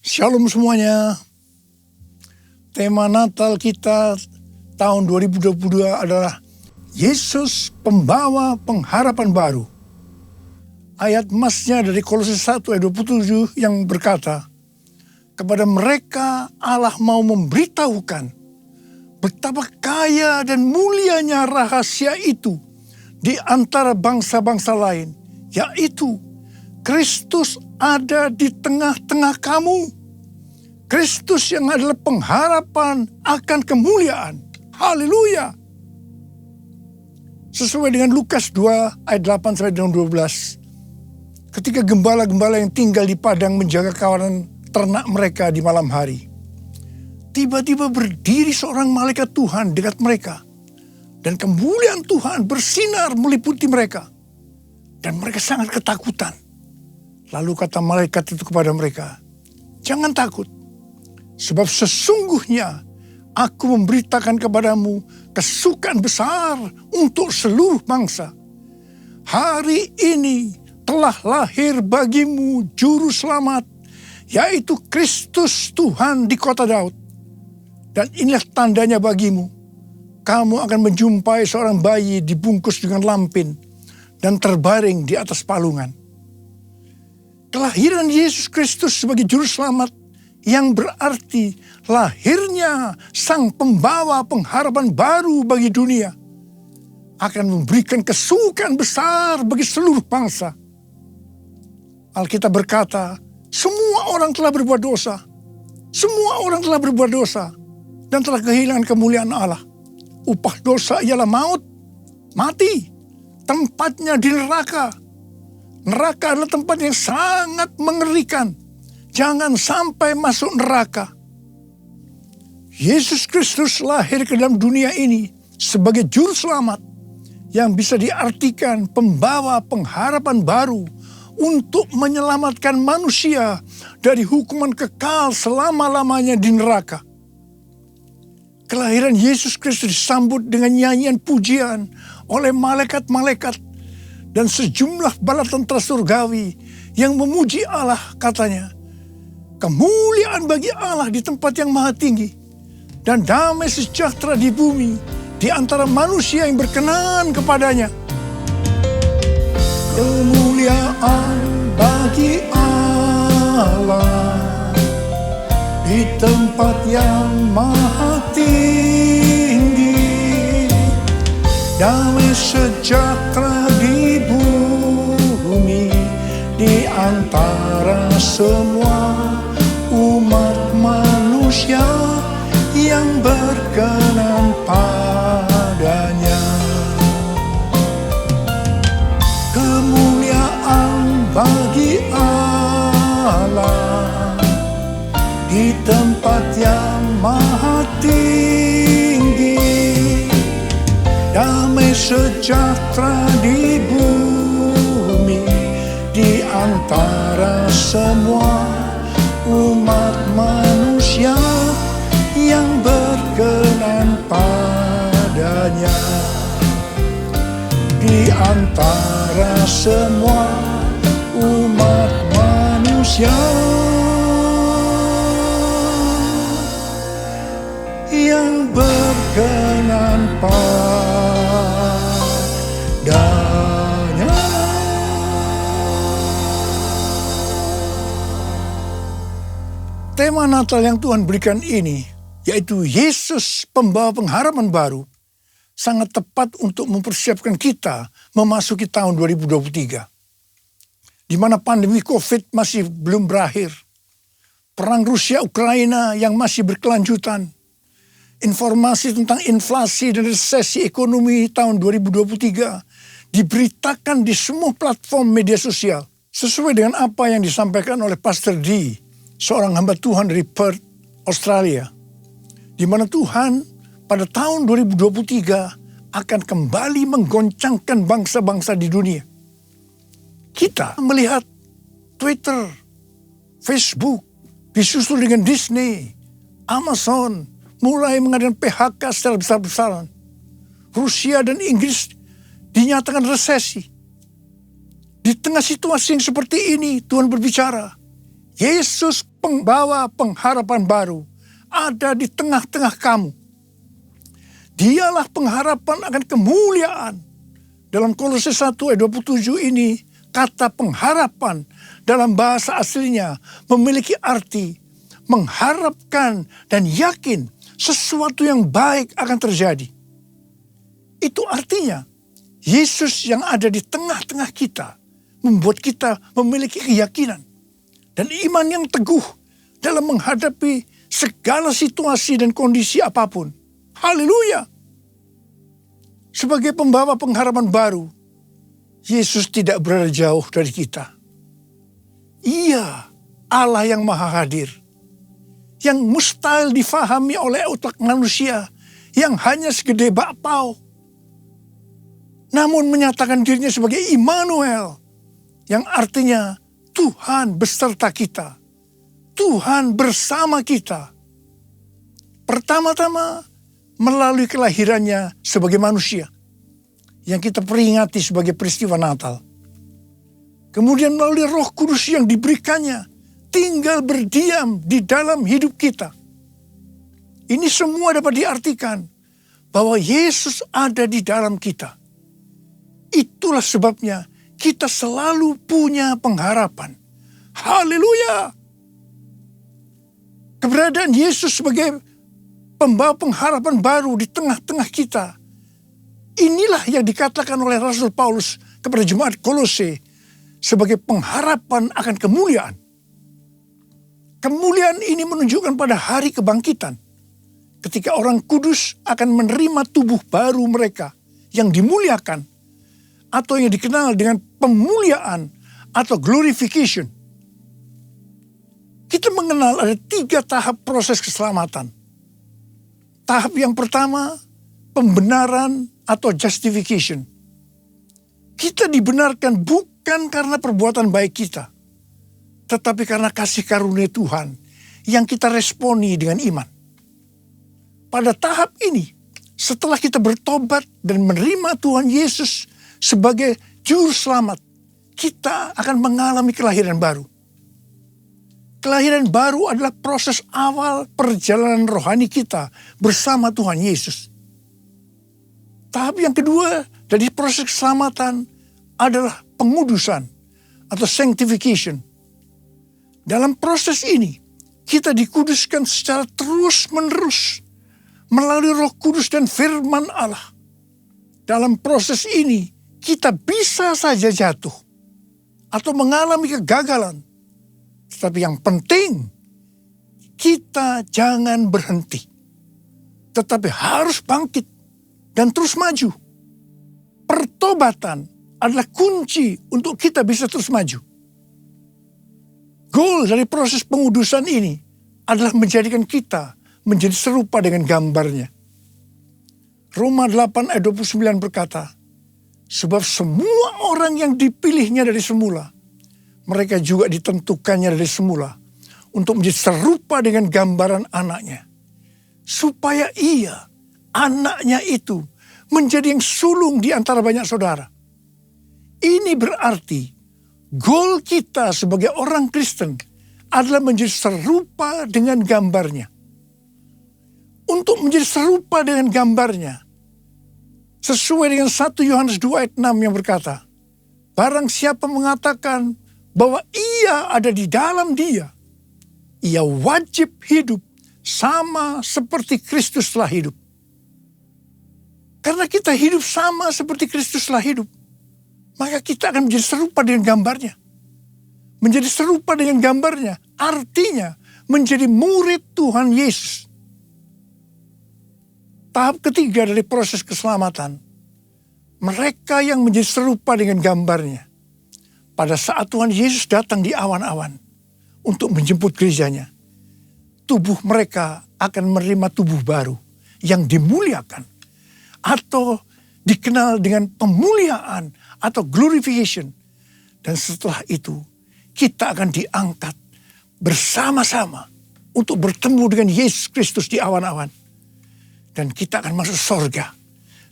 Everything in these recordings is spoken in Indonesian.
Shalom semuanya. Tema Natal kita tahun 2022 adalah Yesus pembawa pengharapan baru. Ayat emasnya dari Kolose 1 ayat 27 yang berkata, kepada mereka Allah mau memberitahukan betapa kaya dan mulianya rahasia itu di antara bangsa-bangsa lain, yaitu Kristus ada di tengah-tengah kamu. Kristus yang adalah pengharapan akan kemuliaan. Haleluya. Sesuai dengan Lukas 2 ayat 8 sampai 12. Ketika gembala-gembala yang tinggal di padang menjaga kawanan ternak mereka di malam hari, tiba-tiba berdiri seorang malaikat Tuhan dekat mereka. Dan kemuliaan Tuhan bersinar meliputi mereka. Dan mereka sangat ketakutan. Lalu kata malaikat itu kepada mereka, jangan takut, sebab sesungguhnya aku memberitakan kepadamu kesukaan besar untuk seluruh bangsa. Hari ini telah lahir bagimu juru selamat, yaitu Kristus Tuhan di kota Daud. Dan inilah tandanya bagimu, kamu akan menjumpai seorang bayi dibungkus dengan lampin dan terbaring di atas palungan. Kelahiran Yesus Kristus sebagai juru selamat yang berarti lahirnya sang pembawa pengharapan baru bagi dunia akan memberikan kesukaan besar bagi seluruh bangsa. Alkitab berkata, semua orang telah berbuat dosa. Semua orang telah berbuat dosa dan telah kehilangan kemuliaan Allah. Upah dosa ialah maut, mati, tempatnya di neraka. Neraka adalah tempat yang sangat mengerikan. Jangan sampai masuk neraka. Yesus Kristus lahir ke dalam dunia ini sebagai juru selamat yang bisa diartikan pembawa pengharapan baru untuk menyelamatkan manusia dari hukuman kekal selama-lamanya di neraka. Kelahiran Yesus Kristus disambut dengan nyanyian pujian oleh malaikat-malaikat dan sejumlah bala tentara surgawi yang memuji Allah, katanya, kemuliaan bagi Allah di tempat yang maha tinggi dan damai sejahtera di bumi di antara manusia yang berkenan kepadanya. Kemuliaan bagi Allah di tempat yang maha tinggi, damai sejahtera di bumi di antara semua umat manusia yang berkenan padanya. Kemuliaan bagi Allah di tempat yang maha tinggi, damai sejahtera di bumi di antara semua umat manusia yang berkenan padanya. Di antara semua umat manusia yang berkenan padanya. Tema Natal yang Tuhan berikan ini, yaitu Yesus pembawa pengharapan baru, sangat tepat untuk mempersiapkan kita memasuki tahun 2023. Di mana pandemi COVID masih belum berakhir. Perang Rusia-Ukraina yang masih berkelanjutan. Informasi tentang inflasi dan resesi ekonomi tahun 2023 diberitakan di semua platform media sosial. Sesuai dengan apa yang disampaikan oleh Pastor D, seorang hamba Tuhan dari Perth, Australia. Di mana Tuhan pada tahun 2023 akan kembali menggoncangkan bangsa-bangsa di dunia. Kita melihat Twitter, Facebook, disusul dengan Disney, Amazon, mulai mengadakan PHK secara besar-besaran. Rusia dan Inggris dinyatakan resesi. Di tengah situasi yang seperti ini, Tuhan berbicara, Yesus pembawa pengharapan baru ada di tengah-tengah kamu. Dialah pengharapan akan kemuliaan. Dalam Kolose 1 ayat 27 ini, kata pengharapan dalam bahasa aslinya memiliki arti mengharapkan dan yakin sesuatu yang baik akan terjadi. Itu artinya Yesus yang ada di tengah-tengah kita membuat kita memiliki keyakinan dan iman yang teguh dalam menghadapi segala situasi dan kondisi apapun. Haleluya! Sebagai pembawa pengharapan baru, Yesus tidak berada jauh dari kita. Ia Allah yang maha hadir, yang mustahil difahami oleh otak manusia yang hanya segede bakpao. Namun menyatakan dirinya sebagai Immanuel, yang artinya Tuhan beserta kita. Tuhan bersama kita. Pertama-tama melalui kelahirannya sebagai manusia, yang kita peringati sebagai peristiwa Natal. Kemudian melalui Roh Kudus yang diberikannya, tinggal berdiam di dalam hidup kita. Ini semua dapat diartikan bahwa Yesus ada di dalam kita. Itulah sebabnya kita selalu punya pengharapan. Haleluya! Keberadaan Yesus sebagai pembawa pengharapan baru di tengah-tengah kita. Inilah yang dikatakan oleh Rasul Paulus kepada jemaat Kolose sebagai pengharapan akan kemuliaan. Kemuliaan ini menunjukkan pada hari kebangkitan, ketika orang kudus akan menerima tubuh baru mereka yang dimuliakan, atau yang dikenal dengan pemuliaan atau glorification. Kita mengenal ada 3 tahap proses keselamatan. Tahap yang pertama, pembenaran atau justification. Kita dibenarkan bukan karena perbuatan baik kita, tetapi karena kasih karunia Tuhan yang kita responi dengan iman. Pada tahap ini, setelah kita bertobat dan menerima Tuhan Yesus sebagai juru selamat, kita akan mengalami kelahiran baru. Kelahiran baru adalah proses awal perjalanan rohani kita bersama Tuhan Yesus. Tahap yang kedua dari proses keselamatan adalah pengudusan atau sanctification. Dalam proses ini, kita dikuduskan secara terus-menerus melalui Roh Kudus dan firman Allah. Dalam proses ini, kita bisa saja jatuh atau mengalami kegagalan. Tetapi yang penting, kita jangan berhenti. Tetapi harus bangkit dan terus maju. Pertobatan adalah kunci untuk kita bisa terus maju. Goal dari proses pengudusan ini adalah menjadikan kita menjadi serupa dengan gambarnya. Roma 8 ayat 29 berkata, sebab semua orang yang dipilihnya dari semula, mereka juga ditentukannya dari semula untuk menjadi serupa dengan gambaran anaknya. Supaya ia, anaknya itu, menjadi yang sulung di antara banyak saudara. Ini berarti, goal kita sebagai orang Kristen adalah menjadi serupa dengan gambarnya. Untuk menjadi serupa dengan gambarnya, sesuai dengan 1 Yohanes 2 ayat 6 yang berkata, barang siapa mengatakan bahwa ia ada di dalam dia, ia wajib hidup sama seperti Kristus telah hidup. Karena kita hidup sama seperti Kristus telah hidup, maka kita akan menjadi serupa dengan gambarnya. Menjadi serupa dengan gambarnya artinya menjadi murid Tuhan Yesus. Tahap ketiga dari proses keselamatan, mereka yang menjadi serupa dengan gambarnya. Pada saat Tuhan Yesus datang di awan-awan untuk menjemput gerejanya, tubuh mereka akan menerima tubuh baru yang dimuliakan atau dikenal dengan pemuliaan atau glorification. Dan setelah itu kita akan diangkat bersama-sama untuk bertemu dengan Yesus Kristus di awan-awan. Dan kita akan masuk surga.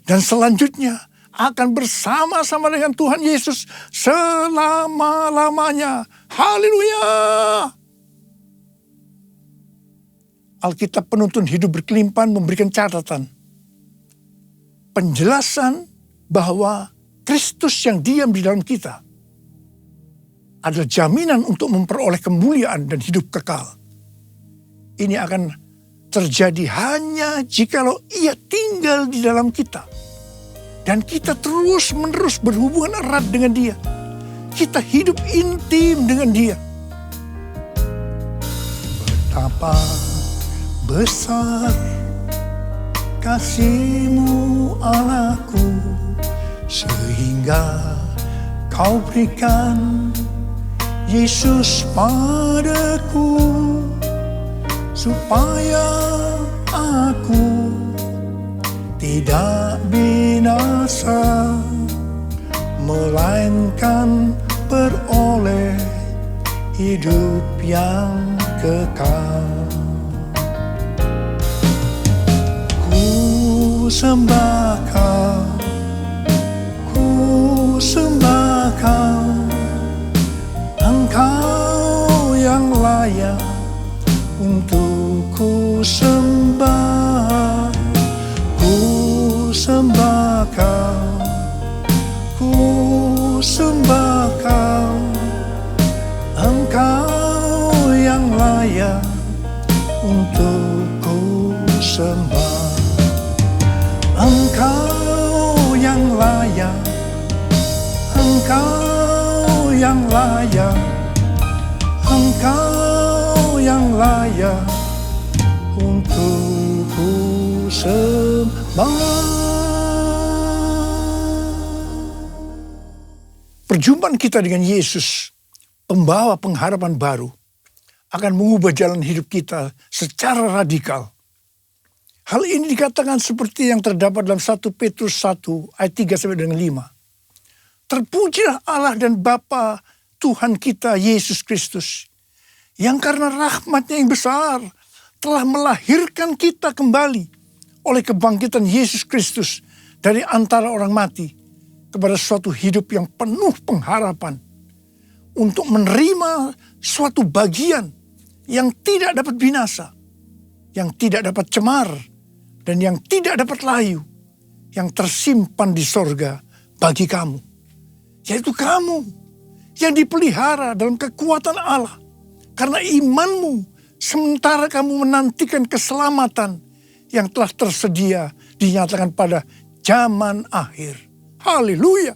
Dan selanjutnya akan bersama-sama dengan Tuhan Yesus selama-lamanya. Haleluya! Alkitab Penuntun Hidup Berkelimpahan memberikan catatan. Penjelasan bahwa Kristus yang diam di dalam kita adalah jaminan untuk memperoleh kemuliaan dan hidup kekal. Ini akan terjadi hanya jikalau Ia tinggal di dalam kita. Dan kita terus-menerus berhubungan erat dengan Dia. Kita hidup intim dengan Dia. Betapa besar kasih-Mu Allahku, sehingga Kau berikan Yesus padaku, supaya aku tidak binasa, melainkan beroleh hidup yang kekal. Ku sembah Kau, ku sembah Kau, Engkau yang layak untuk ku sembah. Ku sembah Kau, ku sembah Kau, Engkau yang layak untuk ku sembah. Engkau yang layak, Engkau yang layak, Engkau yang layak untuk ku sembah. Perjumpaan kita dengan Yesus, pembawa pengharapan baru, akan mengubah jalan hidup kita secara radikal. Hal ini dikatakan seperti yang terdapat dalam 1 Petrus 1 ayat 3-5. Terpujilah Allah dan Bapa Tuhan kita Yesus Kristus, yang karena rahmat-Nya yang besar telah melahirkan kita kembali oleh kebangkitan Yesus Kristus dari antara orang mati kepada suatu hidup yang penuh pengharapan, untuk menerima suatu bagian yang tidak dapat binasa, yang tidak dapat cemar, dan yang tidak dapat layu, yang tersimpan di sorga bagi kamu. Yaitu kamu yang dipelihara dalam kekuatan Allah karena imanmu, sementara kamu menantikan keselamatan yang telah tersedia dinyatakan pada zaman akhir. Haleluya.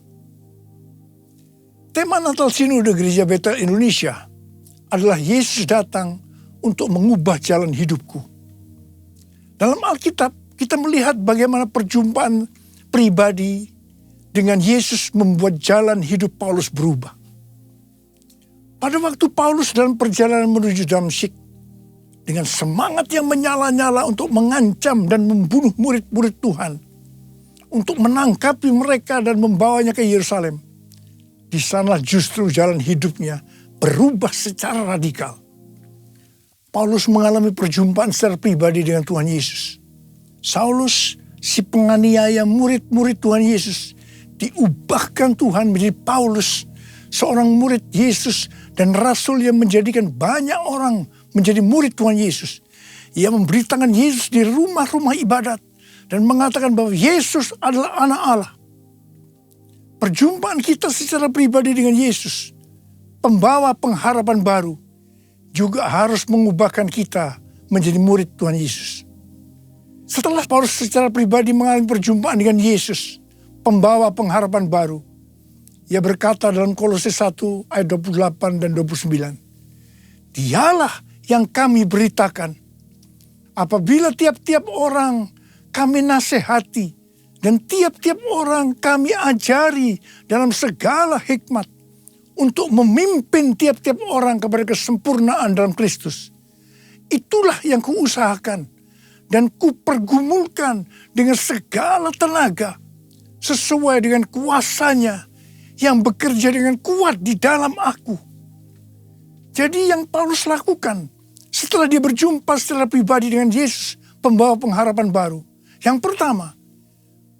Tema Natal Sinode Gereja Betel Indonesia adalah Yesus datang untuk mengubah jalan hidupku. Dalam Alkitab kita melihat bagaimana perjumpaan pribadi dengan Yesus membuat jalan hidup Paulus berubah. Pada waktu Paulus dalam perjalanan menuju Damsyik, dengan semangat yang menyala-nyala untuk mengancam dan membunuh murid-murid Tuhan, untuk menangkapi mereka dan membawanya ke Yerusalem, di sana justru jalan hidupnya berubah secara radikal. Paulus mengalami perjumpaan secara pribadi dengan Tuhan Yesus. Saulus, si penganiaya murid-murid Tuhan Yesus, diubahkan Tuhan menjadi Paulus, seorang murid Yesus dan rasul yang menjadikan banyak orang menjadi murid Tuhan Yesus. Ia memberitakan Yesus di rumah-rumah ibadat dan mengatakan bahwa Yesus adalah anak Allah. Perjumpaan kita secara pribadi dengan Yesus, pembawa pengharapan baru, juga harus mengubahkan kita menjadi murid Tuhan Yesus. Setelah Paulus secara pribadi mengalami perjumpaan dengan Yesus, pembawa pengharapan baru, ia berkata dalam Kolose 1 ayat 28 dan 29, Dialah yang kami beritakan, apabila tiap-tiap orang kami nasihati, dan tiap-tiap orang kami ajari dalam segala hikmat, untuk memimpin tiap-tiap orang kepada kesempurnaan dalam Kristus. Itulah yang kuusahakan dan kupergumulkan dengan segala tenaga, sesuai dengan kuasanya yang bekerja dengan kuat di dalam aku. Jadi yang Paulus lakukan setelah dia berjumpa secara pribadi dengan Yesus, pembawa pengharapan baru. Yang pertama,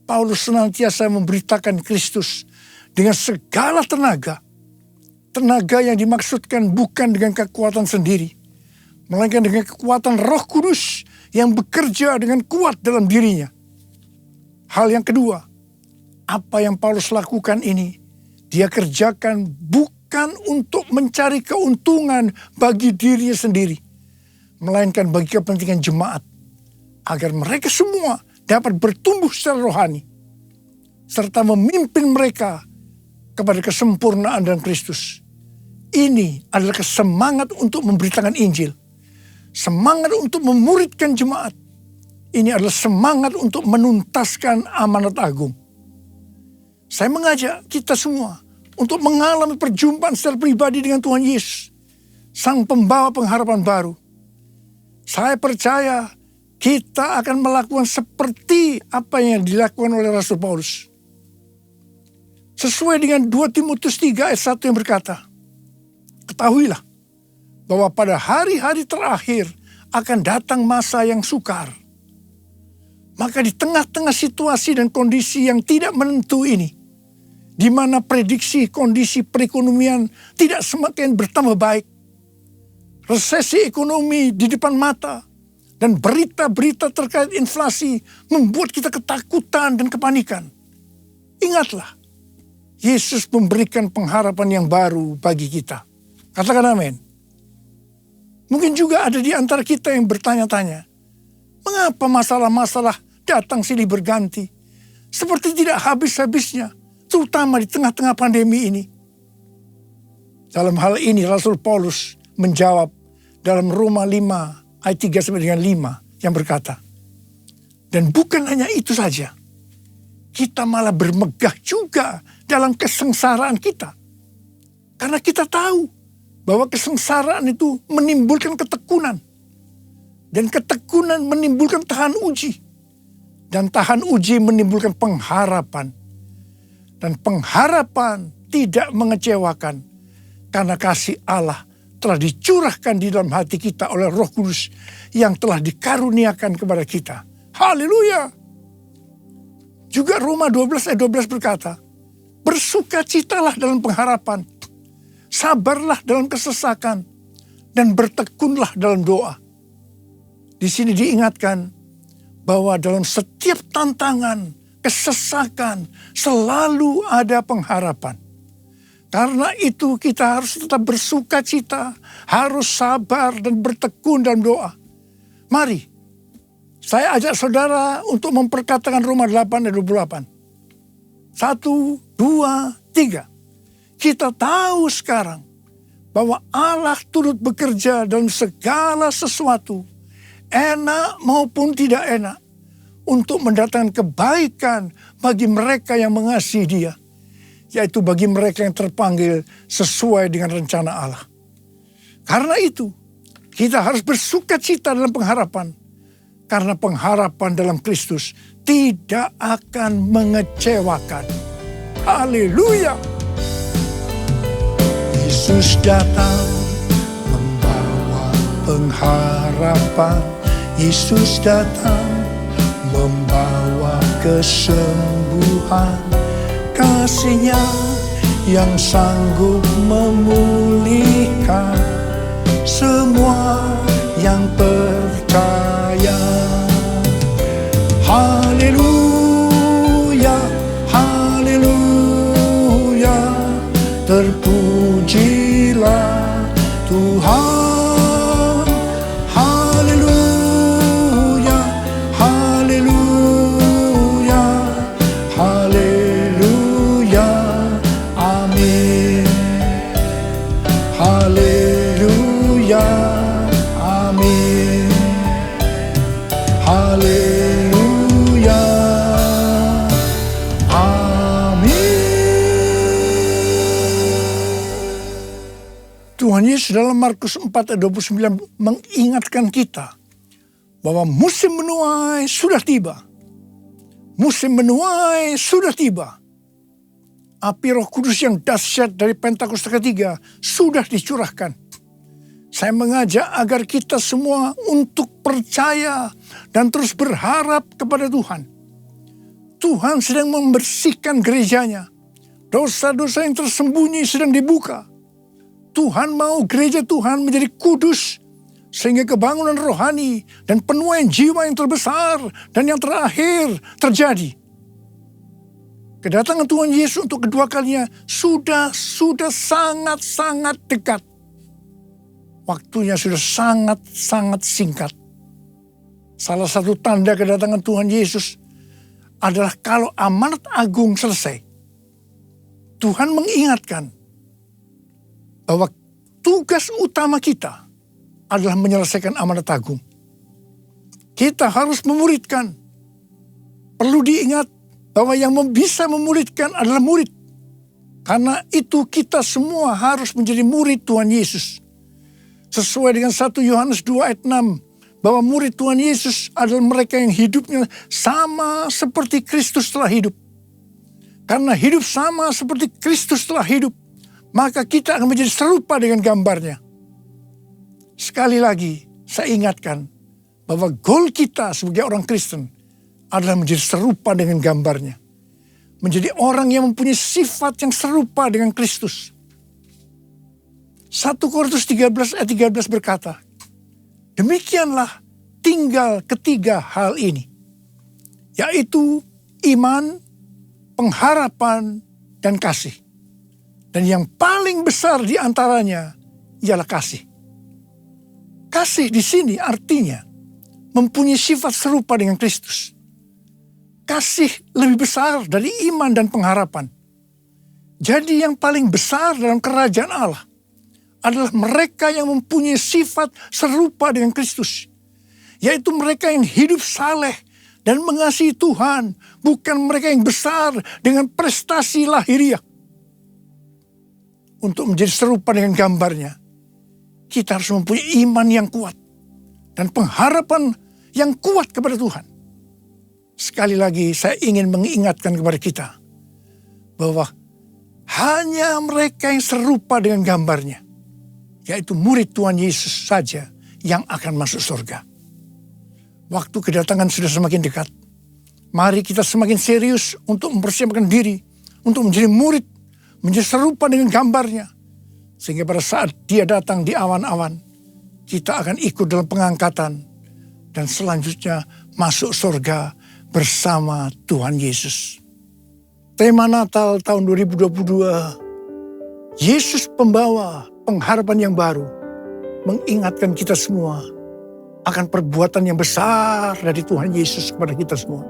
Paulus senantiasa memberitakan Kristus dengan segala tenaga. Tenaga yang dimaksudkan bukan dengan kekuatan sendiri, melainkan dengan kekuatan Roh Kudus yang bekerja dengan kuat dalam dirinya. Hal yang kedua, apa yang Paulus lakukan ini, dia kerjakan bukan untuk mencari keuntungan bagi dirinya sendiri, melainkan bagi kepentingan jemaat, agar mereka semua dapat bertumbuh secara rohani, serta memimpin mereka kepada kesempurnaan dalam Kristus. Ini adalah semangat untuk memberitakan Injil, semangat untuk memuridkan jemaat. Ini adalah semangat untuk menuntaskan amanat agung. Saya mengajak kita semua untuk mengalami perjumpaan secara pribadi dengan Tuhan Yesus, Sang Pembawa pengharapan baru. Saya percaya kita akan melakukan seperti apa yang dilakukan oleh Rasul Paulus. Sesuai dengan 2 Timotius 3 ayat 1 yang berkata, ketahuilah bahwa pada hari-hari terakhir akan datang masa yang sukar. Maka di tengah-tengah situasi dan kondisi yang tidak menentu ini, di mana prediksi kondisi perekonomian tidak semakin bertambah baik, resesi ekonomi di depan mata, dan berita-berita terkait inflasi membuat kita ketakutan dan kepanikan. Ingatlah, Yesus memberikan pengharapan yang baru bagi kita. Katakan amin. Mungkin juga ada di antara kita yang bertanya-tanya, mengapa masalah-masalah datang silih berganti, seperti tidak habis-habisnya, terutama di tengah-tengah pandemi ini. Dalam hal ini Rasul Paulus menjawab dalam Roma 5 ayat 3 sampai dengan 5 yang berkata, dan bukan hanya itu saja, kita malah bermegah juga dalam kesengsaraan kita. Karena kita tahu bahwa kesengsaraan itu menimbulkan ketekunan. Dan ketekunan menimbulkan tahan uji. Dan tahan uji menimbulkan pengharapan. Dan pengharapan tidak mengecewakan. Karena kasih Allah telah dicurahkan di dalam hati kita oleh Roh Kudus yang telah dikaruniakan kepada kita. Haleluya! Juga Roma 12 ayat 12 berkata, bersukacitalah dalam pengharapan, sabarlah dalam kesesakan, dan bertekunlah dalam doa. Di sini diingatkan bahwa dalam setiap tantangan, kesesakan, selalu ada pengharapan. Karena itu kita harus tetap bersukacita, harus sabar dan bertekun dalam doa. Mari, saya ajak saudara untuk memperkatakan Roma 8 ayat 28. 1, 2, 3. Kita tahu sekarang bahwa Allah turut bekerja dalam segala sesuatu, enak maupun tidak enak, untuk mendatangkan kebaikan bagi mereka yang mengasihi Dia, yaitu bagi mereka yang terpanggil sesuai dengan rencana Allah. Karena itu, kita harus bersukacita dalam pengharapan, karena pengharapan dalam Kristus tidak akan mengecewakan. Haleluya! Yesus datang membawa pengharapan. Yesus datang membawa kesembuhan. Kasih-Nya yang sanggup memulihkan semua yang percaya. Haleluya, haleluya, terpujilah Tuhan. Haleluya, haleluya, haleluya, amin. Haleluya, amin. Haleluya, amin. Tuhan Yesus dalam Markus 4 ayat 29 mengingatkan kita bahwa musim menuai sudah tiba. Musim menuai sudah tiba. Api Roh Kudus yang dahsyat dari Pentakosta ketiga sudah dicurahkan. Saya mengajak agar kita semua untuk percaya dan terus berharap kepada Tuhan. Tuhan sedang membersihkan gerejanya. Dosa-dosa yang tersembunyi sedang dibuka. Tuhan mau gereja Tuhan menjadi kudus Sehingga kebangunan rohani dan penuaian jiwa yang terbesar dan yang terakhir terjadi. Kedatangan Tuhan Yesus untuk kedua kalinya sudah sangat-sangat dekat. Waktunya sudah sangat-sangat singkat. Salah satu tanda kedatangan Tuhan Yesus adalah kalau amanat agung selesai. Tuhan mengingatkan bahwa tugas utama kita adalah menyelesaikan amanat agung. Kita harus memuridkan. Perlu diingat bahwa yang bisa memuridkan adalah murid. Karena itu kita semua harus menjadi murid Tuhan Yesus. Sesuai dengan 1 Yohanes 2 ayat 6. Bahwa murid Tuhan Yesus adalah mereka yang hidupnya sama seperti Kristus telah hidup. Karena hidup sama seperti Kristus telah hidup, maka kita akan menjadi serupa dengan gambarnya. Sekali lagi, saya ingatkan bahwa goal kita sebagai orang Kristen adalah menjadi serupa dengan gambarnya. Menjadi orang yang mempunyai sifat yang serupa dengan Kristus. 1 Korintus 13 ayat 13 berkata, demikianlah tinggal ketiga hal ini, yaitu iman, pengharapan, dan kasih. Dan yang paling besar di antaranya ialah kasih. Kasih di sini artinya mempunyai sifat serupa dengan Kristus. Kasih lebih besar dari iman dan pengharapan. Jadi yang paling besar dalam kerajaan Allah adalah mereka yang mempunyai sifat serupa dengan Kristus. Yaitu mereka yang hidup saleh dan mengasihi Tuhan. Bukan mereka yang besar dengan prestasi lahiriah. Untuk menjadi serupa dengan gambarnya, kita harus mempunyai iman yang kuat. Dan pengharapan yang kuat kepada Tuhan. Sekali lagi saya ingin mengingatkan kepada kita. Bahwa hanya mereka yang serupa dengan gambarnya, yaitu murid Tuhan Yesus saja yang akan masuk surga. Waktu kedatangan sudah semakin dekat. Mari kita semakin serius untuk mempersiapkan diri. Untuk menjadi murid. Menjadi serupa dengan gambarnya. Sehingga pada saat dia datang di awan-awan. Kita akan ikut dalam pengangkatan. Dan selanjutnya masuk surga bersama Tuhan Yesus. Tema Natal tahun 2022. Yesus pembawa pengharapan yang baru. Mengingatkan kita semua akan perbuatan yang besar dari Tuhan Yesus kepada kita semua.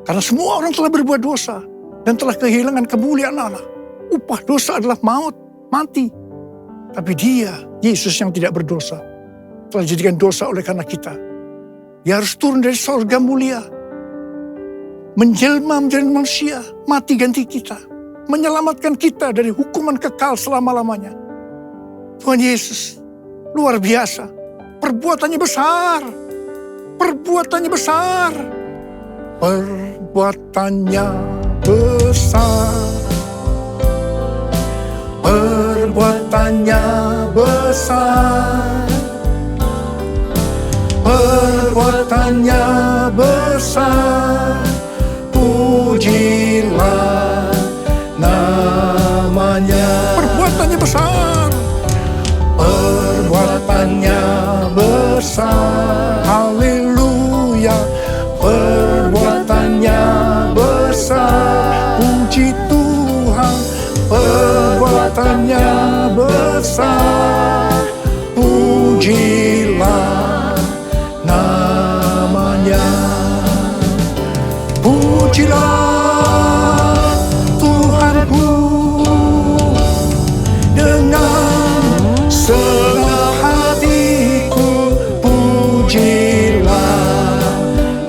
Karena semua orang telah berbuat dosa dan telah kehilangan kemuliaan Allah. Upah dosa adalah maut, mati. Tapi dia, Yesus yang tidak berdosa, telah dijadikan dosa oleh karena kita. Dia harus turun dari surga mulia, menjelma menjadi manusia, mati ganti kita, menyelamatkan kita dari hukuman kekal selama-lamanya. Tuhan Yesus luar biasa. Perbuatannya besar. Perbuatannya besar. Perbuatannya besar. Perbuatannya besar. Perbuatannya besar. Pujilah namanya. Perbuatannya besar. Perbuatannya besar. Haleluya. Perbuatannya besar. Puji Tuhan. Perbuatannya besar. Pujilah namanya. Pujilah Tuhanku dengan segenap hatiku. Pujilah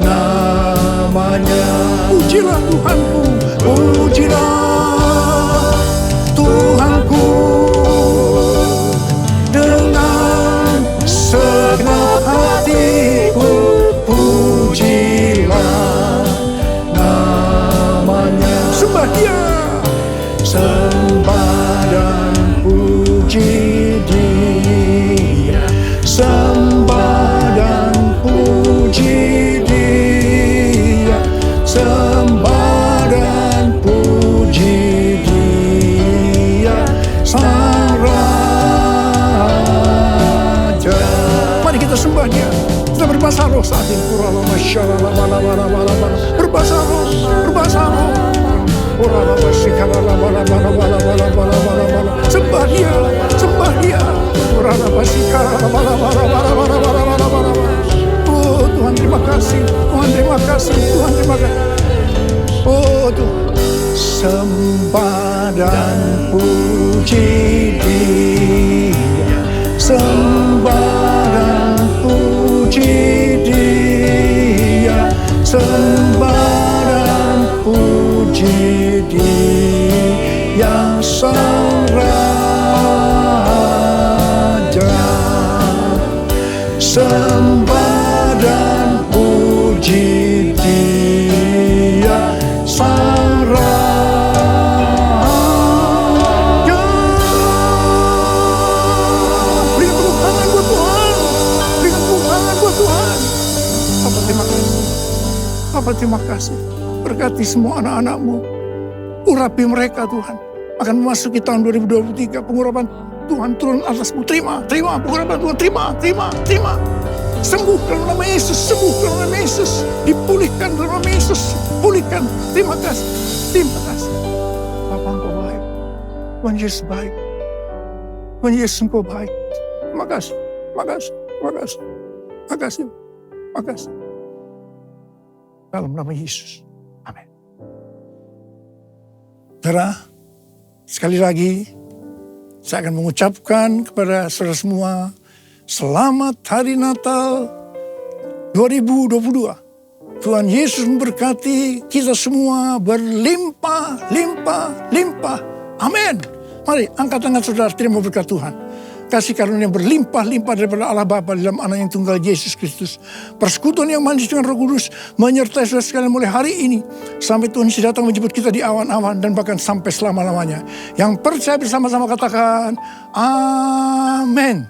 namanya. Pujilah Tuhanku. Pujilah Tuhanku dengan segenap hatiku. Pujilah namanya. saat ini. Berbahasa roh, berbahasa roh. Sembah dia, sembah dia. Oh Tuhan terima kasih, Tuhan terima kasih, Tuhan terima kasih. Oh Tuhan, sembah dan puji Dia, sembah dan puji Dia, sembah dan puji Dia Sang Raja, sembah dan puji Dia Sang Raja. Beri tepuk tangan buat Tuhan, beri tepuk tangan buat Tuhan. Bapa terima kasih, Bapa terima kasih. Berkati semua anak-anak-Mu, urapi mereka Tuhan. Akan memasuki tahun 2023, pengurapan Tuhan turun atasmu. Terima pengurapan Tuhan, terima. Sembuh dalam nama Yesus, sembuh dalam nama Yesus. Dipulihkan dalam nama Yesus, pulihkan. Terima kasih. Bapa Engkau baik, Tuhan Yesus baik, Tuhan Yesus Engkau baik. Terima kasih. Dalam nama Yesus, amin. Saudara, sekali lagi saya akan mengucapkan kepada saudara semua, selamat Hari Natal 2022. Tuhan Yesus memberkati kita semua berlimpah. Amin. Mari angkat tangan saudara, terima berkat Tuhan. Kasih karunia yang berlimpah-limpah daripada Allah Bapa dalam Anak yang tunggal Yesus Kristus. Persekutuan yang manis dengan Roh Kudus menyertai saudara sekalian mulai hari ini sampai Tuhan Yesus datang menjemput kita di awan-awan dan bahkan sampai selama-lamanya. Yang percaya bersama-sama katakan amin.